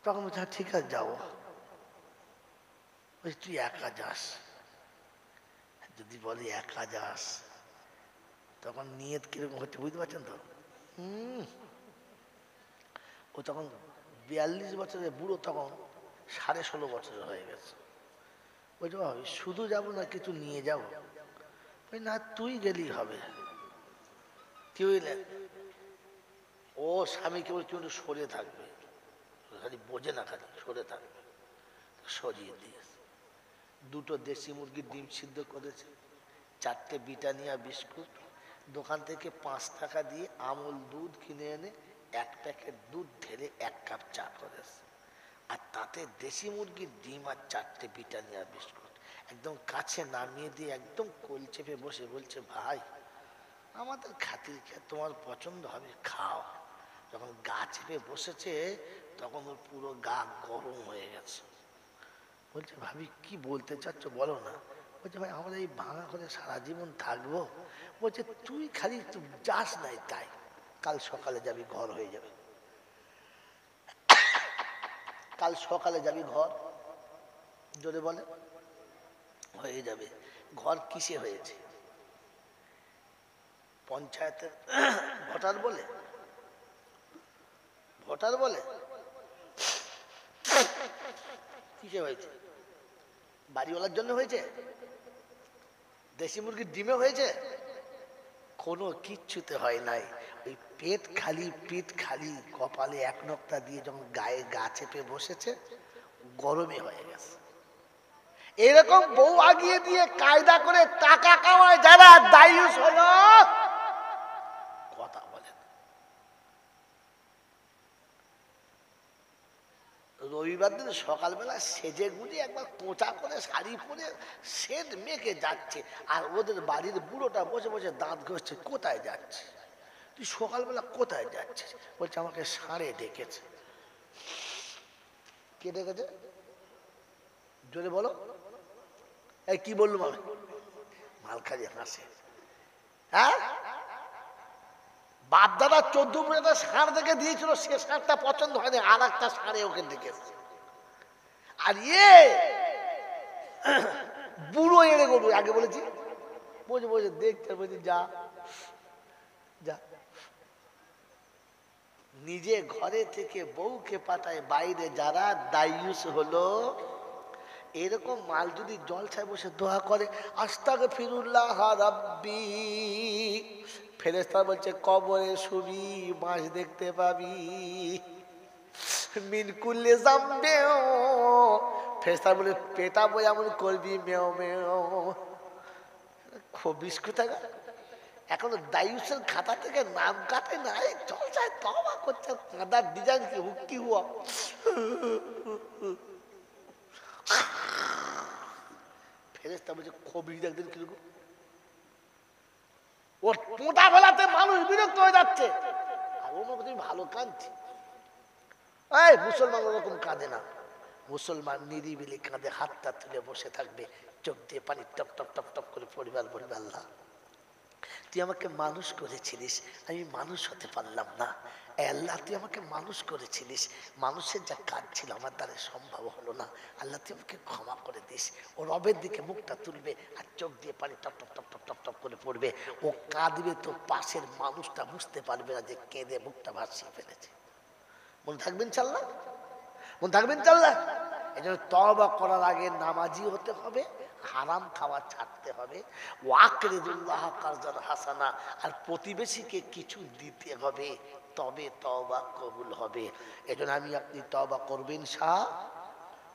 তখন বলছে ঠিক আছে যাবো। তুই একা যাস? যদি বলে একা যাস তখন নিয়ত কিরকম হচ্ছে বুঝতে পারছেন তো? ও তখন 42 বছরের বুড়ো, তখন 16.5 বছরের হয়ে গেছে। বলছে ভাবি শুধু যাবো না কিছু নিয়ে যাব? না তুই গেলেই হবে। কি বুঝলে, ও স্বামীকে বলছে একটু সরে থাকবে, খালি বোঝে না, খালি সরে থাকবে, সরিয়ে দিয়েছে। 2টো দেশি মুরগির ডিম সিদ্ধ করেছে, 4টে ব্রিটানিয়া বিস্কুট, দোকান থেকে 5 টাকা দিয়ে আমুল দুধ কিনে এনে 1 প্যাকেট দুধ ঢেলে 1 কাপ চা করেছে, আর তাতে দেশি মুরগির ডিম আর 4টে ব্রিটানিয়া বিস্কুট একদম কাছে নামিয়ে দিয়ে একদম কোল চেপে বসে বলছে ভাই আমাদের খাতির খেয়ে তোমার পছন্দ হবে, খাও। যখন গা চেপে বসেছে তখন ওর পুরো গা গরম হয়ে গেছে। বলছে ভাবি কি বলতে চাচ্ছ বলো না? বলছে ভাই আমরা এই ভাঙা ঘরে সারা জীবন থাকবো? বলছে তুই খালি যাস নাই তাই, কাল সকালে যাবি ঘর হয়ে যাবে, কাল সকালে যাবি ঘর। জোরে বলে হয়ে যাবে। ঘর কিসে হয়েছে? পঞ্চায়েতের ভোটার বলে, ভোটার বলে কিসে হয়েছে? বাড়িওয়ালার জন্য হয়েছে? দেশি মুরগির ডিমে হয়েছে? কোনো কিচ্ছুতে হয় নাই। ওই পেট খালি, পিঠ খালি, কপালে 1 নক্তা দিয়ে যখন গায়ে গা চেপে বসেছে গরমে হয়ে গেছে। এরকম বউ আগিয়ে দিয়ে কায়দা করে টাকা কামায় যারা, দায়ুস হলো কথা বলে। রবিবার দিন সকালবেলা সেজে গুজে একবার কোঁচা করে শাড়ি পরে সেট মেখে যাচ্ছে, আর ওদের বাড়ির বুড়োটা বসে বসে দাঁত ঘষছে। কোথায় যাচ্ছে তুই সকালবেলা, কোথায় যাচ্ছিস? বলছে আমাকে ষাঁড়ে ডেকেছে। কে ডেকেছে? জোরে বলো। এই কি বললুম আমি? মালখালি হাসে। হ্যাঁ, বাপ দাদা 14 মিনিটে ষাঁড় দেখে দিয়েছিল, সে ষাঁড়টা পছন্দ হয়নি, আর একটা ষাঁড়ে ওকে ডেকেছে। আর বুড়ো এড়ে গরু, আগে বলেছি, বসে বসে দেখতে, বলছি যা যা। নিজে ঘরে থেকে বউকে পাঠায় বাইরে যারা, দায়ুস হলো। এরকম মাল যদি জলসায় বসে দোয়া করে আস্তাগফিরুল্লাহ রাব্বি, ফেরেশতা বলছে কবরে শুবি মাছ দেখতে পাবি, মিন কুল্লি জামবেও, ফেরেশতা বলে পেটা বই এমন করবি মেও মেও। খবিস কোথাকার, এখনো দায়ুসের খাতা থেকে নাম কাটে নাই, জলসায় তওবা করছে, কাঁদার ডিজাইন কি হুক্কি হুয়া। ফেরেশতা বলছে খবিস একদিন কিরকম, ওর পোঁতা ফেলাতে মানুষ বিরক্ত হয়ে যাচ্ছে, আর অন্য তুমি ভালো কাঁদছি। এই মুসলমান ওরকম কাঁদে না, মুসলমান নিরিবিলি কাঁদে, হাতটা তুলে বসে থাকবে, চোখ দিয়ে পানি টপ টপ টপ টপ করে পরিবার বলবে আল্লাহ তুই আমাকে মানুষ করেছিলিস, আমি মানুষ হতে পারলাম না, আল্লাহ তুই আমাকে মানুষ করেছিলিস, মানুষের যা কাজ ছিল আমার দ্বারা সম্ভব হলো না, আল্লাহ তুই আমাকে ক্ষমা করে দিস। ও রবের দিকে মুখটা তুলবে আর চোখ দিয়ে পানি top top top top top top করে পড়বে, ও কাঁদবে তো পাশের মানুষটা বুঝতে পারবে না যে কেঁদে মুখটা ভাসিয়ে ফেলেছে। মনে থাকবেন চাল্লা, মনে থাকবেন চাল্লা। এই জন্য তওবা করার আগে নামাজি হতে হবে, হারাম খাওয়া ছাড়তে হবে, ওয়াকরিদুল্লাহ কারজান হাসানা, আর প্রতিবেশীকে কিছু দিতে হবে, তবে তওবা কবুল হবে। এজন্য আমি আপনি তওবা করবেন ইনশাআল্লাহ,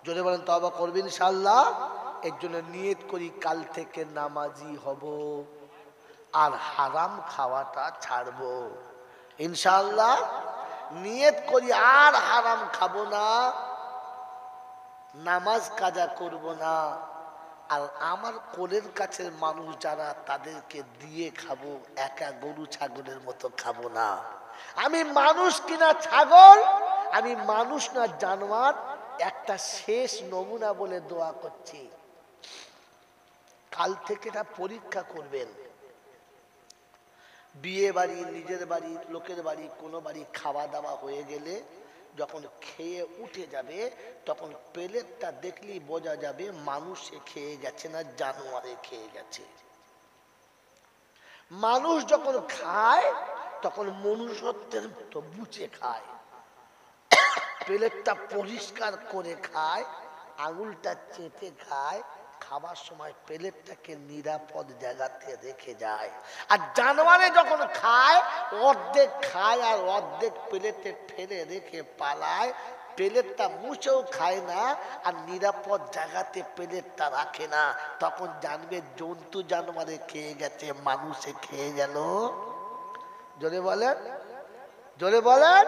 জোরে বলেন তওবা করবেন ইনশাআল্লাহ। এর জন্য নিয়ত করি কাল থেকে নামাজি হব আর হারাম খাওয়াটা ছাড়বো ইনশাআল্লাহ। নিয়ত করি আর হারাম খাবো না, নামাজ কাজা করব না, আর আমার কোলের কাছের মানুষ যারা তাদেরকে দিয়ে খাবো, একা গরু ছাগলের মতো খাবো না। আমি মানুষ কিনা ছাগল, আমি মানুষ না জানোয়ার, একটা শেষ নমুনা বলে দোয়া করছি। কাল থেকে এটা পরীক্ষা করবেন। বিয়ে বাড়ি, নিজের বাড়ি, লোকের বাড়ি, কোনো বাড়ি খাওয়া দাওয়া হয়ে গেলে যখন খেয়ে উঠে যাবে তখন প্লেটটা দেখলেই বোঝা যাবে মানুষে খেয়ে গেছে না জানোয়ারে খেয়ে গেছে। মানুষ যখন খায় তখন মনুষ্যত্বের মতো বুঝে খায়, প্লেটটা পরিষ্কার করে খায়, আঙুলটা চেটে খায়, খাবার সময় প্লেটটাকে নিরাপদ জায়গাতে রেখে যায়। আর জানোয়ারে যখন খায়, অর্ধেক খায় আর অর্ধেক প্লেটে ফেলে রেখে পালায়। প্লেটটা মুছেও খায় না আর নিরাপদ জায়গাতে প্লেটটা রাখে না। তখন জানবে জন্তু জানোয়ারে খেয়ে গেছে, মানুষে খেয়ে গেল। জোরে বলেন, জোরে বলেন।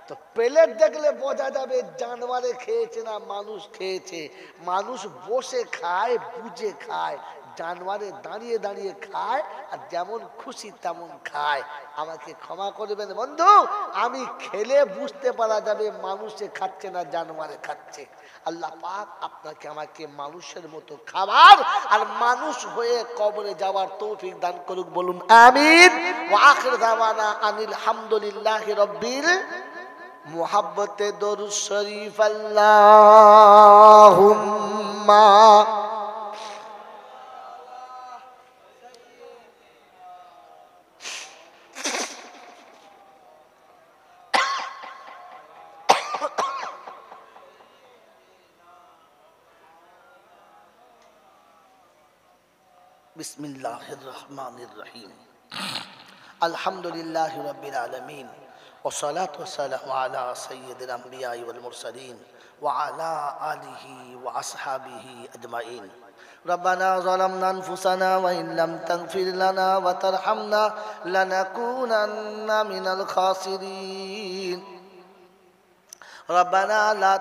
তো প্লেট দেখলে বোঝা যাবে জানোয়ারে খেয়েছে না মানুষ খেয়েছে। মানুষ বসে খায়, বুঝে খায়, জানোয়ারে দাঁড়িয়ে দাঁড়িয়ে খায় আর যেমন খুশি তেমন খায়। আমাকে ক্ষমা করবেন বন্ধু, আমি খেলে বুঝতে পারা যাবে মানুষে খাচ্ছে না জানোয়ারে খাচ্ছে। আল্লাহ পাক আপনাকে আমাকে মানুষের মতো খাবার আর মানুষ হয়ে কবরে যাওয়ার তৌফিক দান করুক, বলুন আমিন। ওয়া আখির দাওয়ানা আনিল হামদুলিল্লাহি রাব্বিল মুহাব্বতে দরুদ শরীফ আল্লাহুম্মা বিসমিল্লাহির রহমানির রহিম। আলহামদুলিল্লাহি রাব্বিল আলামিন والصلاة والسلام على سيد الأنبياء والمرسلين وعلى آله وأصحابه أجمعين. ربنا ظلمنا أنفسنا وإن لم تغفر لنا وترحمنا لنكونن من الخاسرين. ربنا لا